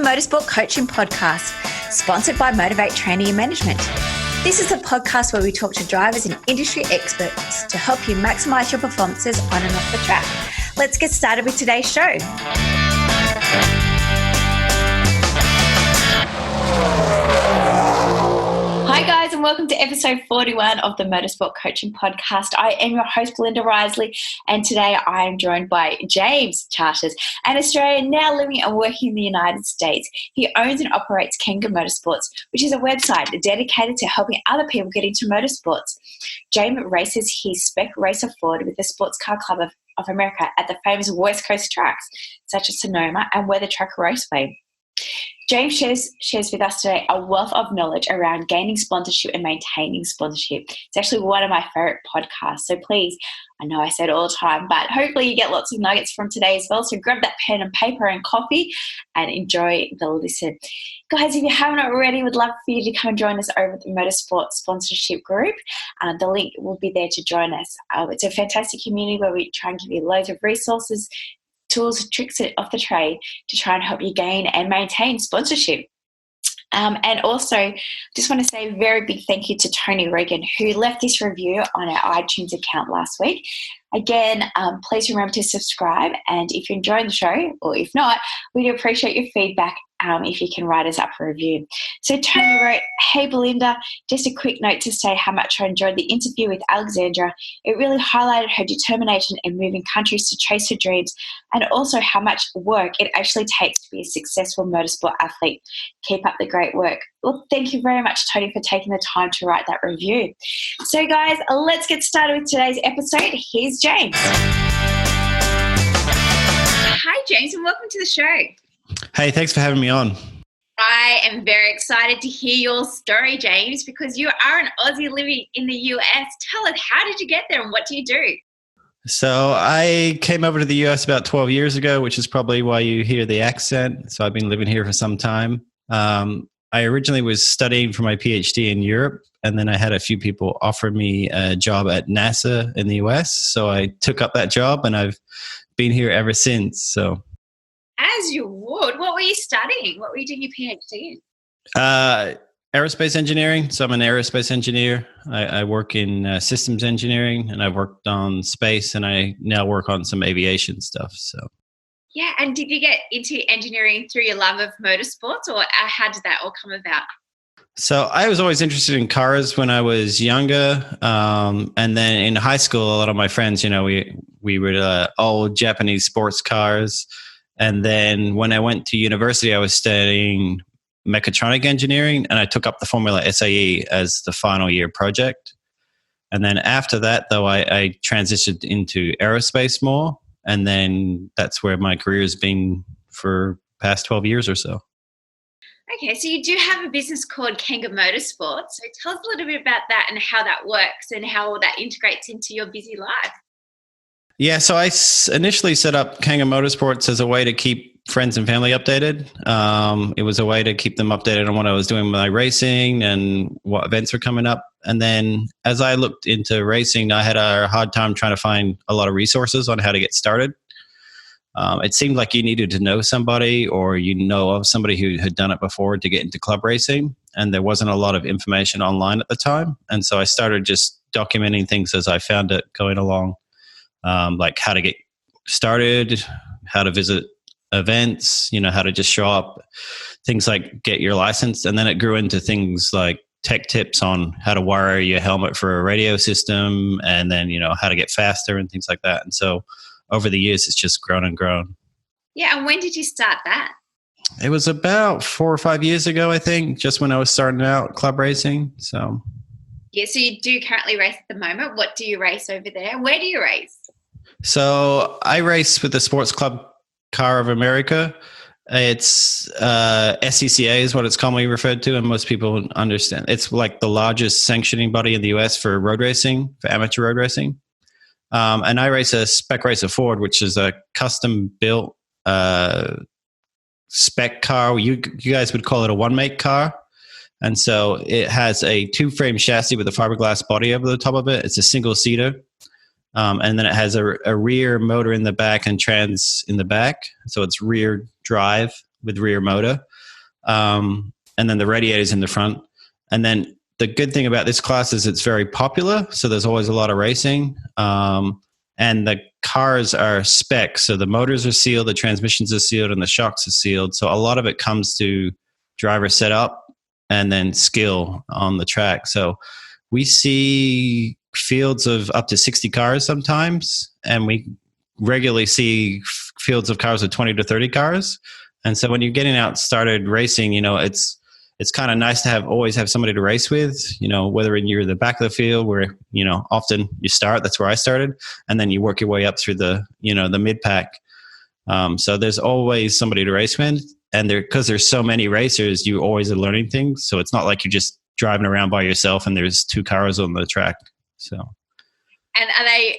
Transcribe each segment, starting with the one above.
Motorsport Coaching Podcast, sponsored by Motivate Training and Management. This is a podcast where we talk to drivers and industry experts to help you maximize your performances on and off the track. Let's get started with today's show. Hi guys, and welcome to episode 41 of the Motorsport Coaching Podcast. I am your host, Belinda Risley, and today I am joined by James Charters, an Australian now living and working in the United States. He owns and operates Kanga Motorsports, which is a website dedicated to helping other people get into motorsports. James races his spec racer Ford with the Sports Car Club of America at the famous West Coast tracks, such as Sonoma and Weather Track Raceway. James shares with us today a wealth of knowledge around gaining sponsorship and maintaining sponsorship. It's actually one of my favorite podcasts. So please, I know I say it all the time, but hopefully you get lots of nuggets from today as well. So grab that pen and paper and coffee and enjoy the listen. Guys, if you haven't already, we'd love for you to come and join us over at the Motorsport Sponsorship Group. The link will be there to join us. It's a fantastic community where we try and give you loads of resources, tools, tricks of the trade to try and help you gain and maintain sponsorship. And also, just want to say a very big thank you to Tony Regan, who left this review on our iTunes account last week. Again, please remember to subscribe. And if you're enjoying the show, or if not, we'd appreciate your feedback if you can write us up a review. So Tony wrote, "Hey Belinda, just a quick note to say how much I enjoyed the interview with Alexandra. It really highlighted her determination in moving countries to chase her dreams, and also how much work it actually takes to be a successful motorsport athlete. Keep up the great work." Well, thank you very much, Tony, for taking the time to write that review. So guys, let's get started with today's episode. Here's James. Hi, James, and welcome to the show. Hey, thanks for having me on. I am very excited to hear your story, James, because you are an Aussie living in the US. Tell us, how did you get there and what do you do? So I came over to the US about 12 years ago, which is probably why you hear the accent. So I've been living here for some time. I originally was studying for my PhD in Europe, and then I had a few people offer me a job at NASA in the US. So I took up that job, and I've been here ever since. So, as you would. What were you studying? What were you doing your PhD in? Aerospace engineering. So I'm an aerospace engineer. I work in systems engineering, and I've worked on space, and I now work on some aviation stuff. So. Yeah, and did you get into engineering through your love of motorsports, or how did that all come about? So I was always interested in cars when I was younger, and then in high school, a lot of my friends, we were old Japanese sports cars. And then when I went to university, I was studying mechatronic engineering, and I took up the Formula SAE as the final year project. And then after that, though, I transitioned into aerospace more. And then that's where my career has been for the past 12 years or so. Okay, so you do have a business called Kanga Motorsports. So tell us a little bit about that and how that works and how all that integrates into your busy life. Yeah, so I initially set up Kanga Motorsports as a way to keep friends and family updated. It was a way to keep them updated on what I was doing with my racing and what events were coming up. And then as I looked into racing, I had a hard time trying to find a lot of resources on how to get started. It seemed like you needed to know somebody, or of somebody who had done it before to get into club racing. And there wasn't a lot of information online at the time. And so I started just documenting things as I found it going along, like how to get started, how to visit events, how to just show up, things like get your license. And then it grew into things like tech tips on how to wire your helmet for a radio system, and then, how to get faster and things like that. And so over the years, it's just grown and grown. Yeah. And when did you start that? It was about 4 or 5 years ago, I think, just when I was starting out club racing. So. Yeah. So you do currently race at the moment. What do you race over there? Where do you race? So I race with the Sports Club Car of America. It's SCCA is what it's commonly referred to, and most people understand. It's like the largest sanctioning body in the US for road racing, for amateur road racing. And I race a spec racer Ford, which is a custom-built spec car. You guys would call it a one-make car. And so it has a two-frame chassis with a fiberglass body over the top of it. It's a single-seater. And then it has a rear motor in the back and trans in the back. So it's rear drive with rear motor. And then the radiators in the front. And then the good thing about this class is it's very popular. So there's always a lot of racing. And the cars are spec. So the motors are sealed, the transmissions are sealed, and the shocks are sealed. So a lot of it comes to driver setup and then skill on the track. So we see fields of up to 60 cars sometimes, and we regularly see fields of cars of 20 to 30 cars. And so when you're getting out started racing, it's kind of nice to always have somebody to race with, whether you're in the back of the field where, often you start, that's where I started. And then you work your way up through the mid pack. So there's always somebody to race with. And because there's so many racers, you always are learning things. So it's not like you're just driving around by yourself and there's 2 cars on the track. So. And are they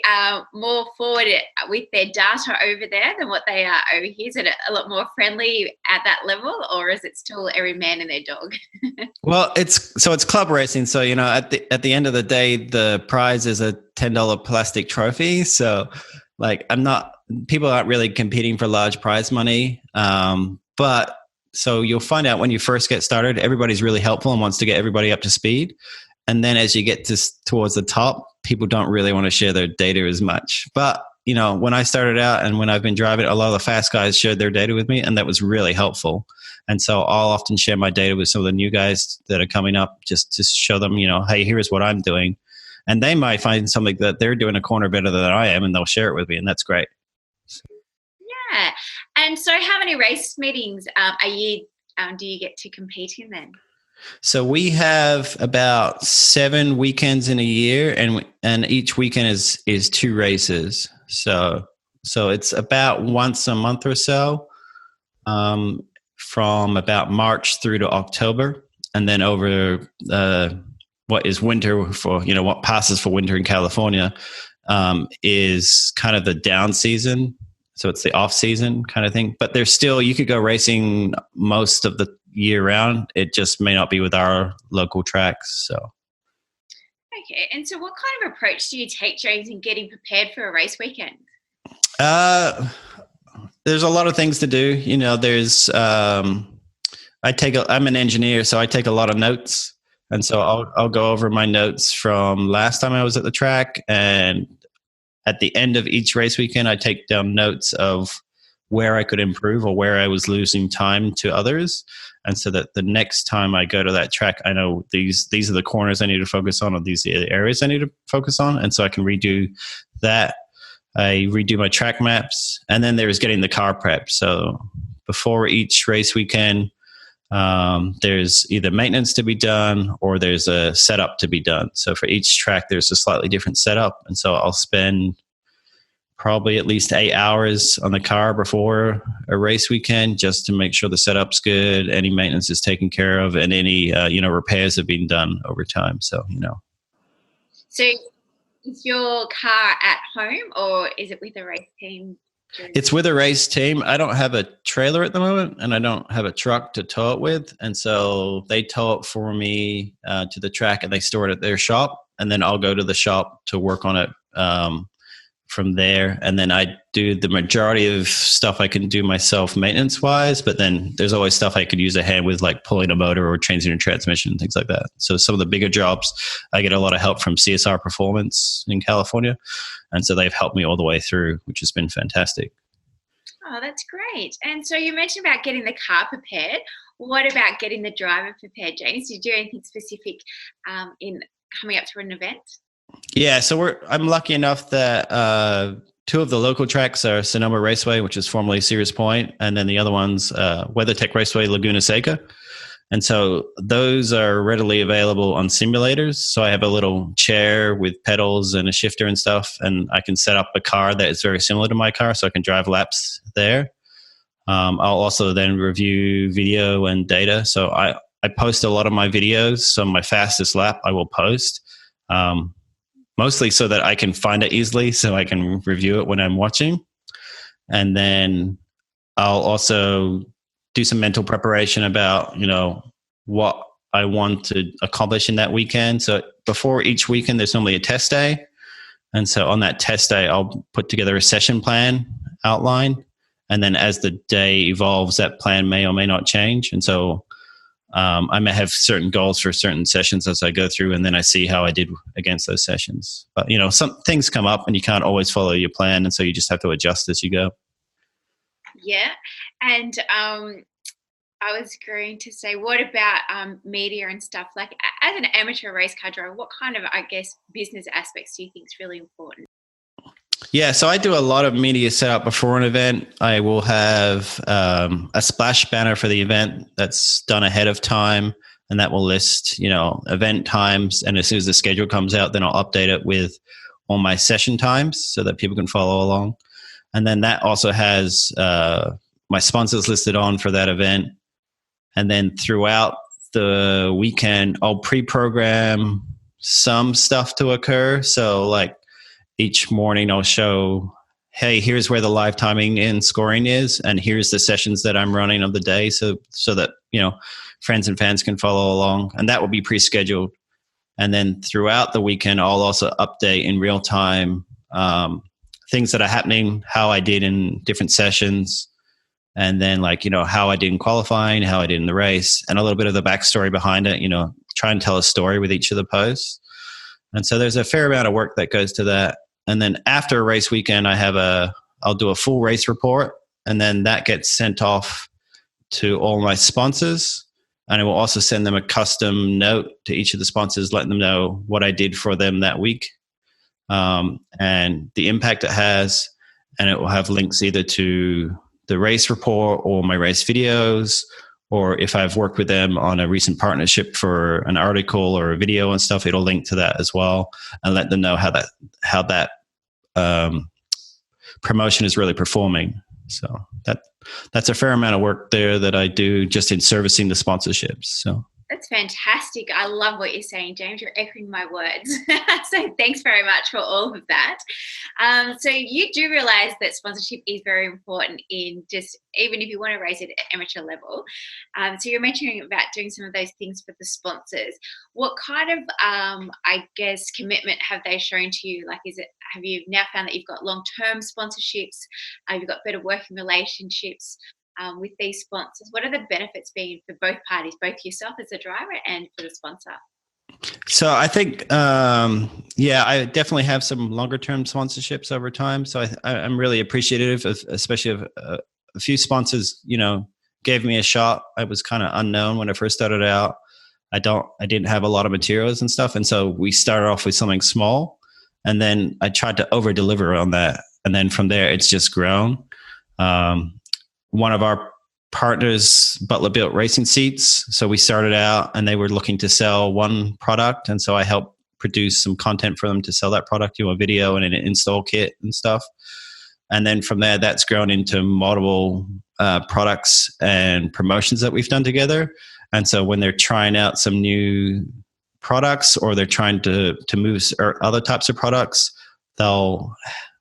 more forward with their data over there than what they are over here? Is it a lot more friendly at that level, or is it still every man and their dog? Well, it's club racing. So, at the end of the day, the prize is a $10 plastic trophy. So people aren't really competing for large prize money. But so you'll find out when you first get started, everybody's really helpful and wants to get everybody up to speed. And then as you get towards the top, people don't really want to share their data as much. But, when I started out and when I've been driving, a lot of the fast guys shared their data with me, and that was really helpful. And so I'll often share my data with some of the new guys that are coming up just to show them, hey, here's what I'm doing. And they might find something that they're doing a corner better than I am, and they'll share it with me, and that's great. Yeah. And so how many race meetings a year do you get to compete in then? So we have about 7 weekends in a year, and each weekend is 2 races. So it's about once a month or so, from about March through to October, and then over what is winter for what passes for winter in California is kind of the down season. So it's the off season kind of thing. But there's still, you could go racing most of the year round. It just may not be with our local tracks. So. Okay. And so what kind of approach do you take, James, in getting prepared for a race weekend? There's a lot of things to do. I'm an engineer, so I take a lot of notes. And so I'll go over my notes from last time I was at the track, and at the end of each race weekend, I take down notes of where I could improve or where I was losing time to others. And so that the next time I go to that track, I know these are the corners I need to focus on, or these are the areas I need to focus on. And so I can redo that. I redo my track maps, and then there's getting the car prep. So before each race weekend, there's either maintenance to be done or there's a setup to be done. So for each track, there's a slightly different setup. And so I'll spend probably at least 8 hours on the car before a race weekend just to make sure the setup's good, any maintenance is taken care of, and any, repairs have been done over time. So, So is your car at home or is it with a race team? It's with a race team. I don't have a trailer at the moment, and I don't have a truck to tow it with. And so they tow it for me to the track, and they store it at their shop. And then I'll go to the shop to work on it from there. And then I do the majority of stuff I can do myself maintenance wise, but then there's always stuff I could use a hand with, like pulling a motor or changing a transmission, things like that. So some of the bigger jobs, I get a lot of help from CSR Performance in California. And so they've helped me all the way through, which has been fantastic. Oh, that's great. And so you mentioned about getting the car prepared. What about getting the driver prepared, James? Did you do anything specific in coming up to an event? Yeah, so I'm lucky enough that 2 of the local tracks are Sonoma Raceway, which is formerly Sears Point, and then the other one's WeatherTech Raceway, Laguna Seca. And so those are readily available on simulators. So I have a little chair with pedals and a shifter and stuff, and I can set up a car that is very similar to my car, so I can drive laps there. I'll also then review video and data. So I post a lot of my videos. So my fastest lap I will post, mostly so that I can find it easily, so I can review it when I'm watching. And then I'll also do some mental preparation about, what I want to accomplish in that weekend. So before each weekend, there's normally a test day. And so on that test day, I'll put together a session plan outline. And then as the day evolves, that plan may or may not change. And so I may have certain goals for certain sessions as I go through, and then I see how I did against those sessions. But, some things come up and you can't always follow your plan. And so you just have to adjust as you go. Yeah. And I was going to say, what about media and stuff? Like, as an amateur race car driver, what kind of, I guess, business aspects do you think is really important? Yeah, so I do a lot of media setup before an event. I will have a splash banner for the event that's done ahead of time, and that will list, event times. And as soon as the schedule comes out, then I'll update it with all my session times so that people can follow along. And then that also has my sponsors listed on for that event. And then throughout the weekend, I'll pre-program some stuff to occur. So like each morning I'll show, hey, here's where the live timing and scoring is, and here's the sessions that I'm running of the day so that, friends and fans can follow along. And that will be pre-scheduled. And then throughout the weekend, I'll also update in real time things that are happening, how I did in different sessions, and then how I did in qualifying, how I did in the race, and a little bit of the backstory behind it, try and tell a story with each of the posts. And so there's a fair amount of work that goes to that. And then after a race weekend, I'll do a full race report, and then that gets sent off to all my sponsors. And I will also send them a custom note to each of the sponsors, letting them know what I did for them that week, and the impact it has. And it will have links either to the race report or my race videos, or if I've worked with them on a recent partnership for an article or a video and stuff, it'll link to that as well, and let them know how that promotion is really performing. So that's a fair amount of work there that I do just in servicing the sponsorships. So that's fantastic. I love what you're saying, James. You're echoing my words. So thanks very much for all of that. So you do realize that sponsorship is very important in just, even if you want to race at amateur level. So you're mentioning about doing some of those things for the sponsors. What kind of, I guess, commitment have they shown to you? Like, have you now found that you've got long-term sponsorships? Have you got better working relationships with these sponsors? What are the benefits being for both parties, both yourself as a driver and for the sponsor? So I think, I definitely have some longer term sponsorships over time. So I'm really appreciative of, especially of a few sponsors, gave me a shot. I was kind of unknown when I first started out. I didn't have a lot of materials and stuff. And so we started off with something small, and then I tried to over deliver on that. And then from there, it's just grown. One of our partners, Butler built racing seats. So we started out and they were looking to sell one product. And so I helped produce some content for them to sell that product, a video and an install kit and stuff. And then from there, that's grown into multiple products and promotions that we've done together. And so when they're trying out some new products, or they're trying to move or other types of products, they'll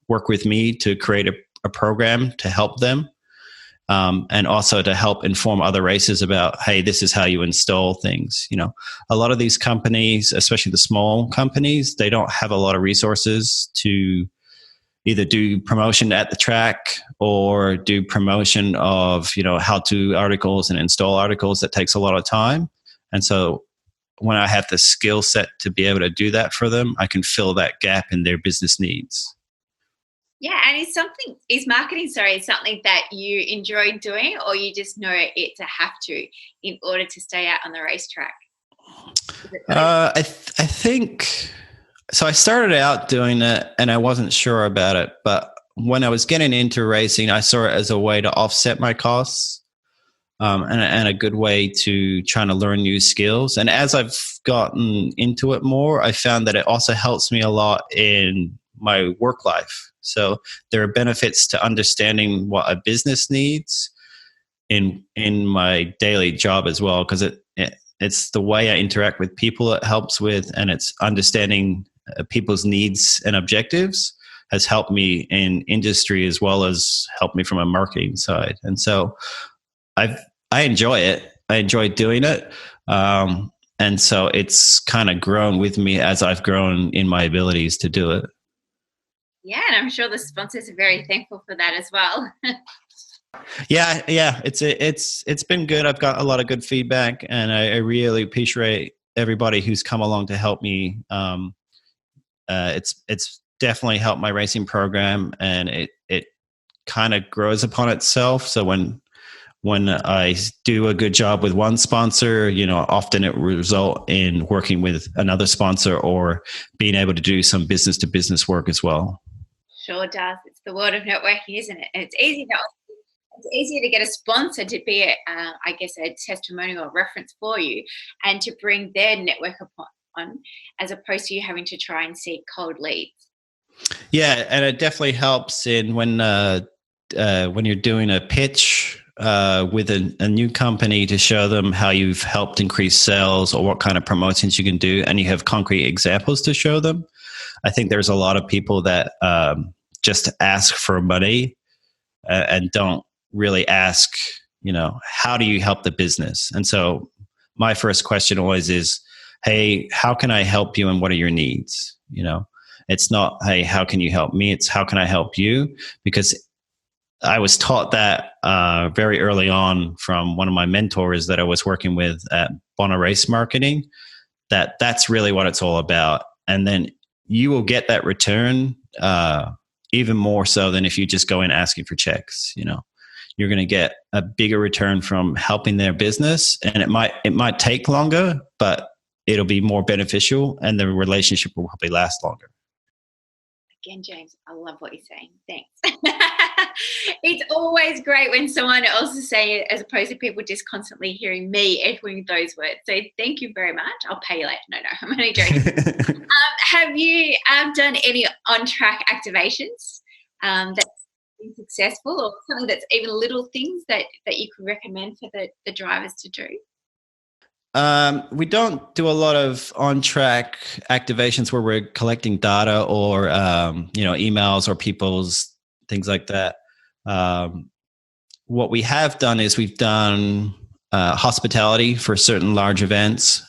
work with me to create a program to help them. And also to help inform other races about, hey, this is how you install things. A lot of these companies, especially the small companies, they don't have a lot of resources to either do promotion at the track or do promotion of, how-to articles and install articles. That takes a lot of time. And so when I have the skill set to be able to do that for them, I can fill that gap in their business needs. Yeah, and is marketing something that you enjoy doing, or you just know it's a have to in order to stay out on the racetrack? I think so. I started out doing it and I wasn't sure about it, but when I was getting into racing, I saw it as a way to offset my costs, and a good way to trying to learn new skills. And as I've gotten into it more, I found that it also helps me a lot in my work life. So there are benefits to understanding what a business needs in my daily job as well, because it's the way I interact with people it helps with, and it's understanding people's needs and objectives has helped me in industry as well as helped me from a marketing side. And so I enjoy it. I enjoy doing it. And so it's kind of grown with me as I've grown in my abilities to do it. Yeah, and I'm sure the sponsors are very thankful for that as well. Yeah. It's been good. I've got a lot of good feedback, and I really appreciate everybody who's come along to help me. It's definitely helped my racing program, and it kind of grows upon itself. So when I do a good job with one sponsor, often it will result in working with another sponsor or being able to do some business to business work as well. Sure does. It's the world of networking, isn't it? And it's easier to get a sponsor to be, I guess, a testimonial or reference for you, and to bring their network on, as opposed to you having to try and seek cold leads. Yeah, and it definitely helps in when you're doing a pitch with a new company to show them how you've helped increase sales or what kind of promotions you can do, and you have concrete examples to show them. I think there's a lot of people that just ask for money and don't really ask, how do you help the business? And so my first question always is, hey, how can I help you and what are your needs? It's not, hey, how can you help me? It's how can I help you? Because I was taught that very early on from one of my mentors that I was working with at Bonner Race Marketing, that's really what it's all about. And then you will get that return even more so than if you just go in asking for checks. You're going to get a bigger return from helping their business, and it might take longer, but it'll be more beneficial, and the relationship will probably last longer. Again, James, I love what you're saying. Thanks. It's always great when someone else is saying it, as opposed to people just constantly hearing me echoing those words. So thank you very much. I'll pay you later. No, I'm only joking. Have you done any on-track activations that's been successful, or something that's even little things that you could recommend for the drivers to do? We don't do a lot of on-track activations where we're collecting data or emails or people's things like that. What we have done is we've done hospitality for certain large events.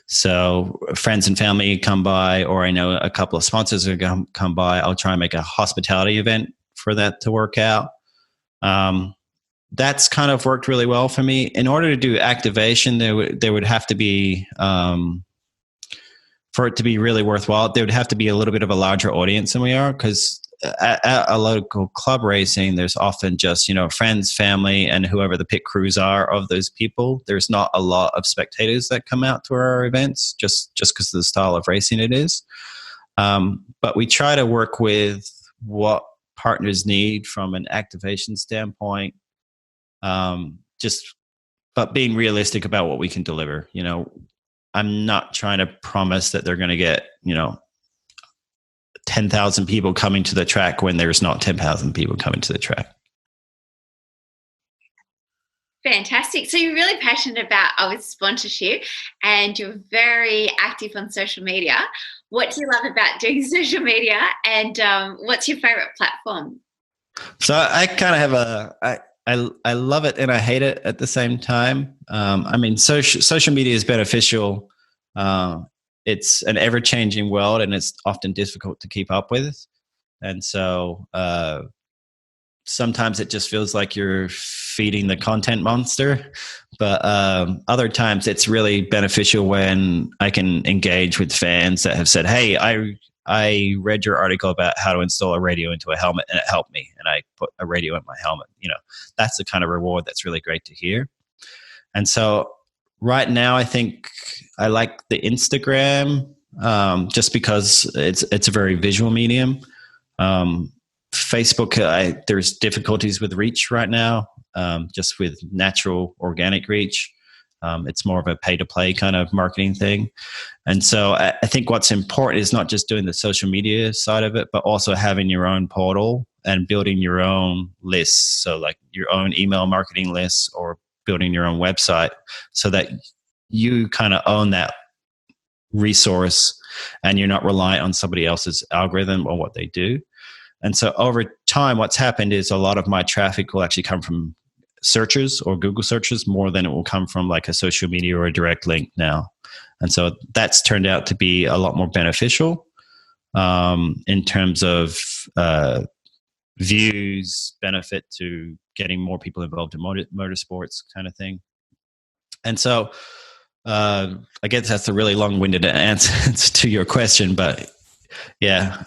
So friends and family come by, or I know a couple of sponsors are going to come by. I'll try and make a hospitality event for that to work out. That's kind of worked really well for me. In order to do activation, there would have to be, for it to be really worthwhile, there would have to be a little bit of a larger audience than we are, because at a local club racing, there's often just, friends, family, and whoever the pit crews are of those people. There's not a lot of spectators that come out to our events just because of the style of racing it is. But we try to work with what partners need from an activation standpoint. But being realistic about what we can deliver. I'm not trying to promise that they're going to get, 10,000 people coming to the track when there's not 10,000 people coming to the track. Fantastic. So you're really passionate about sponsorship, and you're very active on social media. What do you love about doing social media, and what's your favorite platform? So I kind of have I love it and I hate it at the same time. Social media is beneficial. It's an ever-changing world, and it's often difficult to keep up with. And so sometimes it just feels like you're feeding the content monster. But other times it's really beneficial when I can engage with fans that have said, hey, I read your article about how to install a radio into a helmet, and it helped me, and I put a radio in my helmet. That's the kind of reward that's really great to hear. And so right now, I think I like the Instagram just because it's a very visual medium. Facebook, there's difficulties with reach right now, just with natural organic reach. It's more of a pay-to-play kind of marketing thing. And so I think what's important is not just doing the social media side of it, but also having your own portal and building your own lists. So like your own email marketing lists, or building your own website, so that you kind of own that resource and you're not reliant on somebody else's algorithm or what they do. And so over time, what's happened is a lot of my traffic will actually come from searches or Google searches more than it will come from like a social media or a direct link now. And so that's turned out to be a lot more beneficial in terms of views, benefit to getting more people involved in motorsports kind of thing. And so I guess that's a really long-winded answer to your question, but yeah,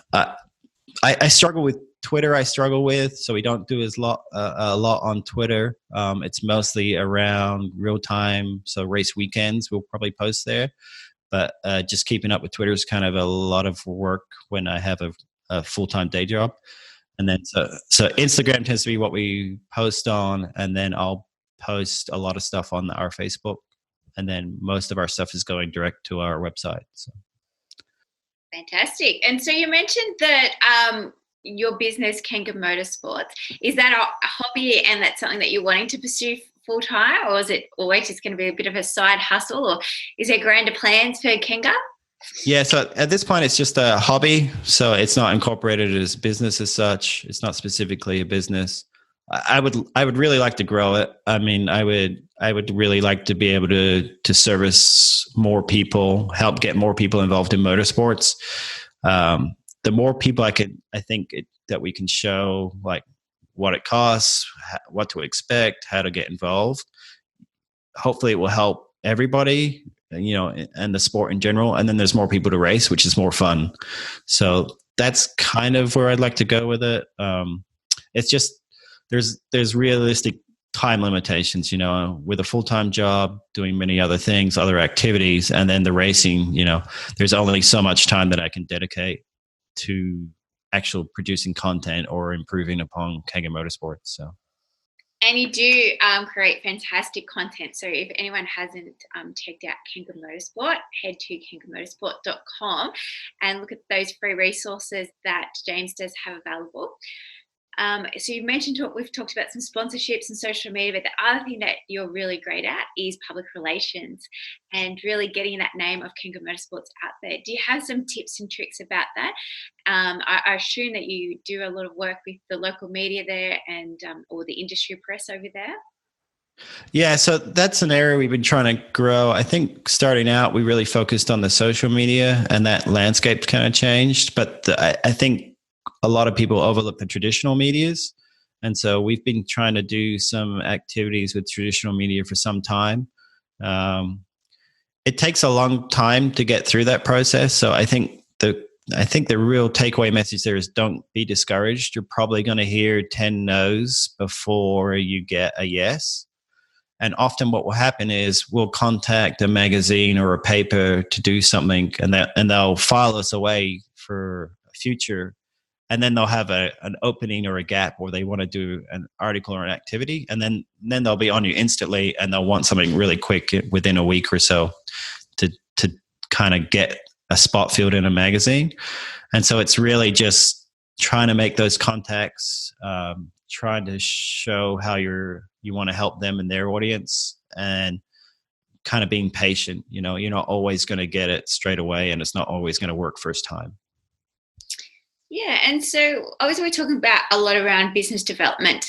I struggle with Twitter. So we don't do a lot on Twitter. It's mostly around real time, so race weekends we'll probably post there. But just keeping up with Twitter is kind of a lot of work when I have a full-time day job. And then so Instagram tends to be what we post on, and then I'll post a lot of stuff on our Facebook, and then most of our stuff is going direct to our website. So. Fantastic. And so you mentioned that your business, Kanga Motorsports, is that a hobby and that's something that you're wanting to pursue full time, or is it always just going to be a bit of a side hustle, or is there grander plans for Kanga? Yeah, so at this point it's just a hobby, so it's not incorporated as business as such. It's not specifically a business. I would really like to grow it. I mean, I would really like to be able to service more people, help get more people involved in motorsports. The more people I think that we can show, like what it costs, what to expect, how to get involved. Hopefully, it will help everybody, and the sport in general. And then there's more people to race, which is more fun. So that's kind of where I'd like to go with it. It's just there's realistic time limitations, with a full-time job, doing many other things, other activities, and then the racing, there's only so much time that I can dedicate to actual producing content or improving upon Kanga Motorsports. So. And you do create fantastic content. So if anyone hasn't checked out Kanga Motorsport, head to kangamotorsport.com and look at those free resources that James does have available. So you mentioned we've talked about some sponsorships and social media, but the other thing that you're really great at is public relations and really getting that name of Kanga Motorsports out there. Do you have some tips and tricks about that? I assume that you do a lot of work with the local media there and or the industry press over there. Yeah, so that's an area we've been trying to grow. I think starting out, we really focused on the social media, and that landscape kind of changed. But I think a lot of people overlook the traditional medias. And so we've been trying to do some activities with traditional media for some time. It takes a long time to get through that process. So I think the real takeaway message there is don't be discouraged. You're probably going to hear 10 no's before you get a yes. And often what will happen is we'll contact a magazine or a paper to do something, and they'll file us away for a future. And then they'll have an opening or a gap where they want to do an article or an activity. And then they'll be on you instantly, and they'll want something really quick within a week or so to kind of get a spot filled in a magazine. And so it's really just trying to make those contacts, trying to show how you want to help them and their audience, and kind of being patient. You're not always going to get it straight away, and it's not always going to work first time. Yeah, and so obviously we're talking about a lot around business development.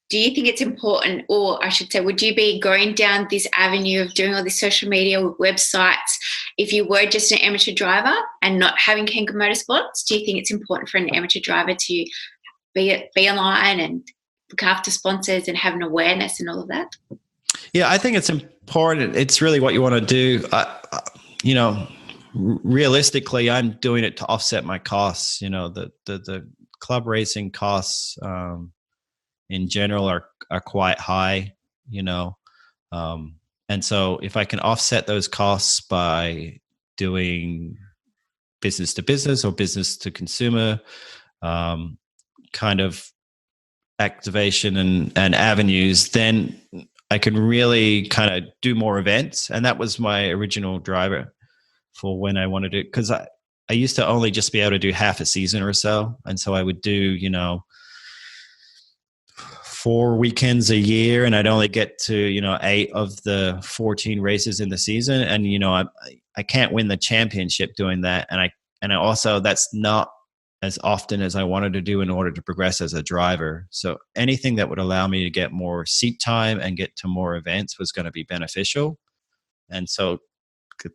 Do you think it's important, or I should say, would you be going down this avenue of doing all this social media with websites if you were just an amateur driver and not having Kanga Motorsports? Do you think it's important for an amateur driver to be online and look after sponsors and have an awareness and all of that? Yeah, I think it's important. It's really what you want to do. Realistically, I'm doing it to offset my costs. The club racing costs in general are quite high, and so if I can offset those costs by doing business to business or business to consumer kind of activation and avenues, then I can really kind of do more events. And that was my original driver for when I wanted to, because I used to only just be able to do half a season or so. And so I would do, 4 weekends a year, and I'd only get to, 8 of the 14 races in the season. And, I can't win the championship doing that. And I also, that's not as often as I wanted to do in order to progress as a driver. So anything that would allow me to get more seat time and get to more events was going to be beneficial. And so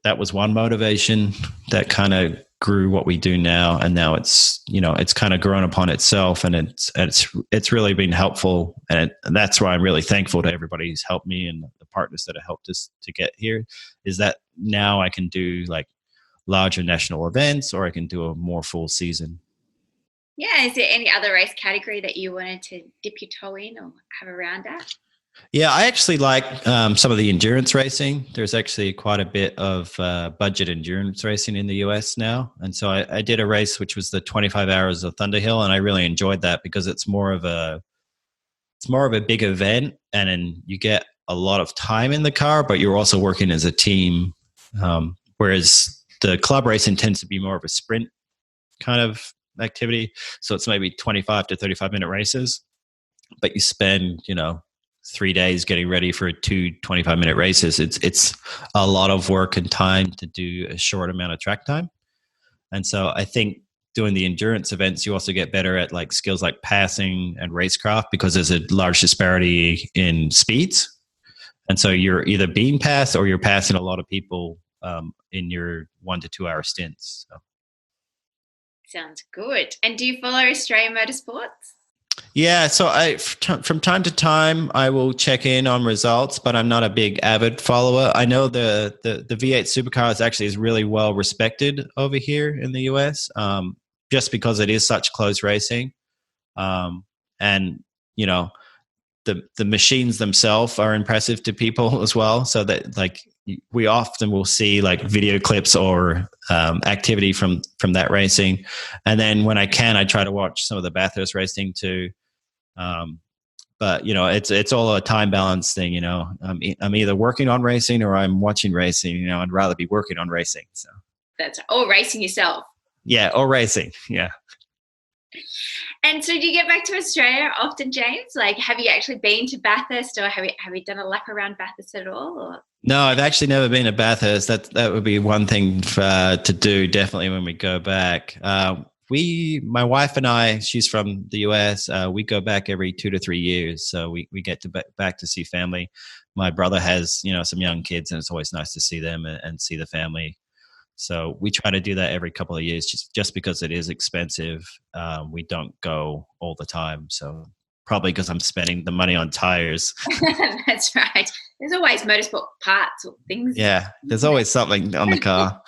that was one motivation that kind of grew what we do now, and now it's it's kind of grown upon itself, and it's really been helpful, and that's why I'm really thankful to everybody who's helped me and the partners that have helped us to get here. Is that now I can do like larger national events, or I can do a more full season. Yeah, is there any other race category that you wanted to dip your toe in or have a round at? Yeah, I actually like some of the endurance racing. There's actually quite a bit of budget endurance racing in the US now. And so I did a race, which was the 25 hours of Thunderhill. And I really enjoyed that because it's more of a big event. And then you get a lot of time in the car, but you're also working as a team. Whereas the club racing tends to be more of a sprint kind of activity. So it's maybe 25 to 35-minute races, but you spend, 3 days getting ready for 2 25-minute races. It's a lot of work and time to do a short amount of track time. And so I think doing the endurance events, you also get better at like skills like passing and racecraft because there's a large disparity in speeds. And so you're either being passed or you're passing a lot of people in your 1 to 2 hour stints. So. Sounds good. And do you follow Australian motorsports? Yeah, so from time to time I will check in on results, but I'm not a big avid follower. I know the V8 supercars actually is really well respected over here in the US, just because it is such close racing, and the machines themselves are impressive to people as well. So that like we often will see like video clips or activity from that racing, and then when I can, I try to watch some of the Bathurst racing too. But it's all a time balance thing. I'm either working on racing or I'm watching racing. I'd rather be working on racing. So that's all racing yourself. Yeah, or racing. Yeah. And so do you get back to Australia often, James? Like, have you actually been to Bathurst, or have you done a lap around Bathurst at all? Or? No, I've actually never been to Bathurst. That would be one thing to do definitely when we go back. My wife and I, she's from the US. We go back every 2 to 3 years, so we get back to see family. My brother has some young kids, and it's always nice to see them and see the family. So we try to do that every couple of years, just because it is expensive. We don't go all the time, so probably because I'm spending the money on tires. That's right. There's always motorsport parts or things. Yeah, there's always something on the car.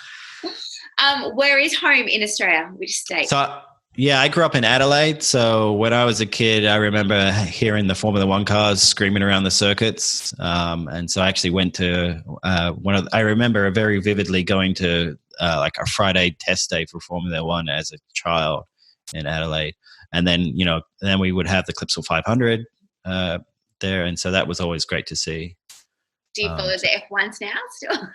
Where is home in Australia? Which state? So, yeah, I grew up in Adelaide. So when I was a kid, I remember hearing the Formula One cars screaming around the circuits. And so I actually went to I remember very vividly going to like a Friday test day for Formula One as a child in Adelaide. And then, then we would have the Clipsal 500 there. And so that was always great to see. Do you follow the F1s now still?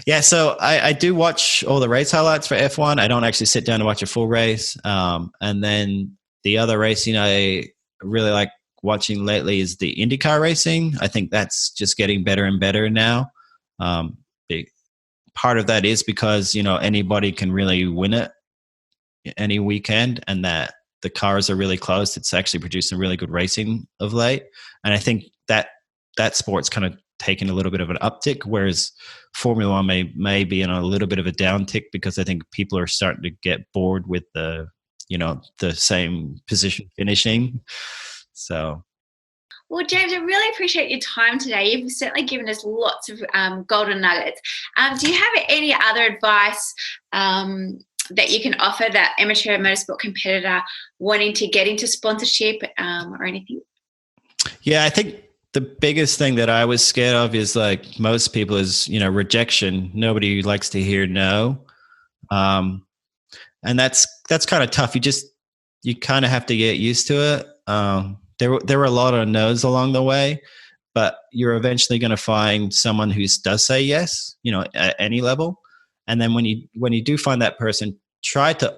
Yeah, so I do watch all the race highlights for F1. I don't actually sit down to watch a full race. And then the other racing I really like watching lately is the IndyCar racing. I think that's just getting better and better now. Part of that is because, anybody can really win it any weekend, and that the cars are really close. It's actually producing really good racing of late. And I think that sport's kind of taken a little bit of an uptick, whereas Formula One may be in a little bit of a downtick because I think people are starting to get bored with the same position finishing. So. Well, James, I really appreciate your time today. You've certainly given us lots of golden nuggets. Do you have any other advice that you can offer that amateur motorsport competitor wanting to get into sponsorship or anything? Yeah, I think the biggest thing that I was scared of is like most people is, rejection. Nobody likes to hear no. And that's kind of tough. You kind of have to get used to it. There were a lot of no's along the way, but you're eventually going to find someone who does say yes, at any level. And then when you do find that person, try to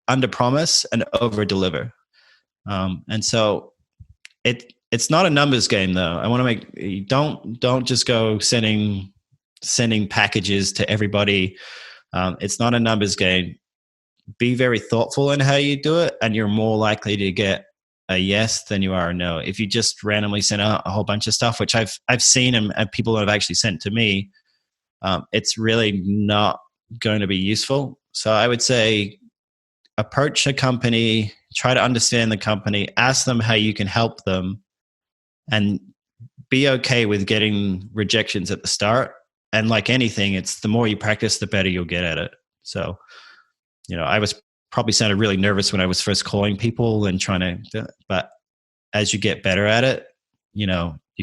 underpromise and overdeliver. And so it's not a numbers game, though. I want to make don't just go sending packages to everybody. It's not a numbers game. Be very thoughtful in how you do it, and you're more likely to get a yes than you are a no. If you just randomly send out a whole bunch of stuff, which I've seen and people have actually sent to me, it's really not going to be useful. So I would say approach a company, try to understand the company, ask them how you can help them, and be okay with getting rejections at the start. And like anything, it's the more you practice, the better you'll get at it. So, I was probably sounded really nervous when I was first calling people and trying to, but as you get better at it, you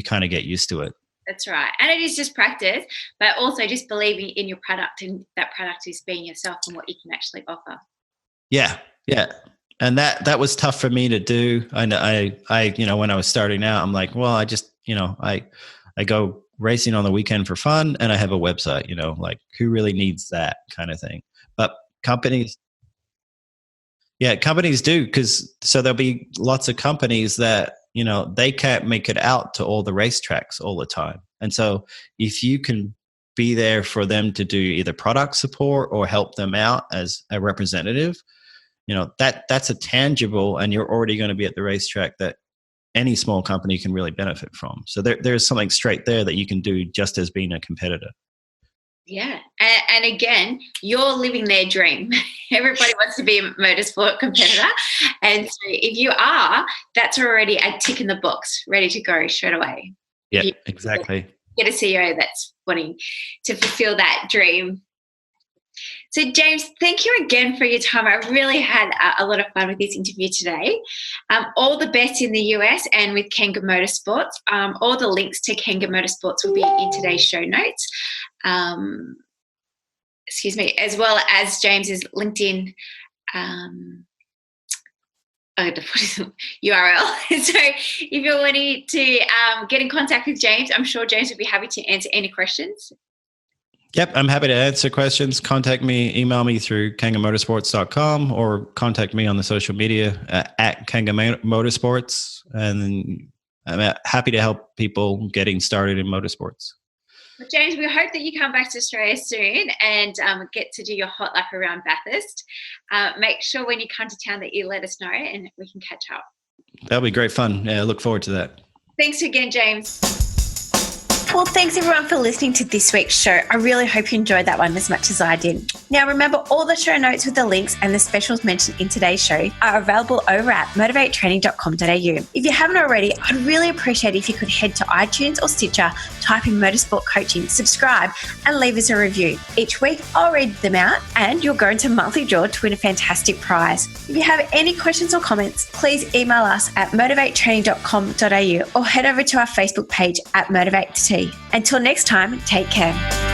kind of get used to it. That's right. And it is just practice, but also just believing in your product, and that product is being yourself and what you can actually offer. Yeah. Yeah. And that was tough for me to do. And I when I was starting out, I'm like, well, I just, I go racing on the weekend for fun, and I have a website, like who really needs that kind of thing? But companies do, so there'll be lots of companies that, they can't make it out to all the racetracks all the time. And so if you can be there for them to do either product support or help them out as a representative, that's a tangible, and you're already going to be at the racetrack that any small company can really benefit from. So there's something straight there that you can do just as being a competitor. Yeah. And again, you're living their dream. Everybody wants to be a motorsport competitor. And so if you are, that's already a tick in the box, ready to go straight away. Yeah, exactly. Get a CEO that's wanting to fulfill that dream. So, James, thank you again for your time. I really had a lot of fun with this interview today. All the best in the US and with Kanga Motorsports. All the links to Kanga Motorsports will be in today's show notes. As well as James's LinkedIn URL. So if you're wanting to get in contact with James, I'm sure James would be happy to answer any questions. Yep, I'm happy to answer questions. Contact me, email me through kangamotorsports.com, or contact me on the social media at Kanga Motorsports. And I'm happy to help people getting started in motorsports. Well, James, we hope that you come back to Australia soon and get to do your hot lap around Bathurst. Make sure when you come to town that you let us know and we can catch up. That'll be great fun. Yeah, I look forward to that. Thanks again, James. Well, thanks everyone for listening to this week's show. I really hope you enjoyed that one as much as I did. Now, remember, all the show notes with the links and the specials mentioned in today's show are available over at motivatetraining.com.au. If you haven't already, I'd really appreciate it if you could head to iTunes or Stitcher, type in Motorsport Coaching, subscribe, and leave us a review. Each week, I'll read them out and you'll go into monthly draw to win a fantastic prize. If you have any questions or comments, please email us at motivatetraining.com.au or head over to our Facebook page at Motivate to Tea. Until next time, take care.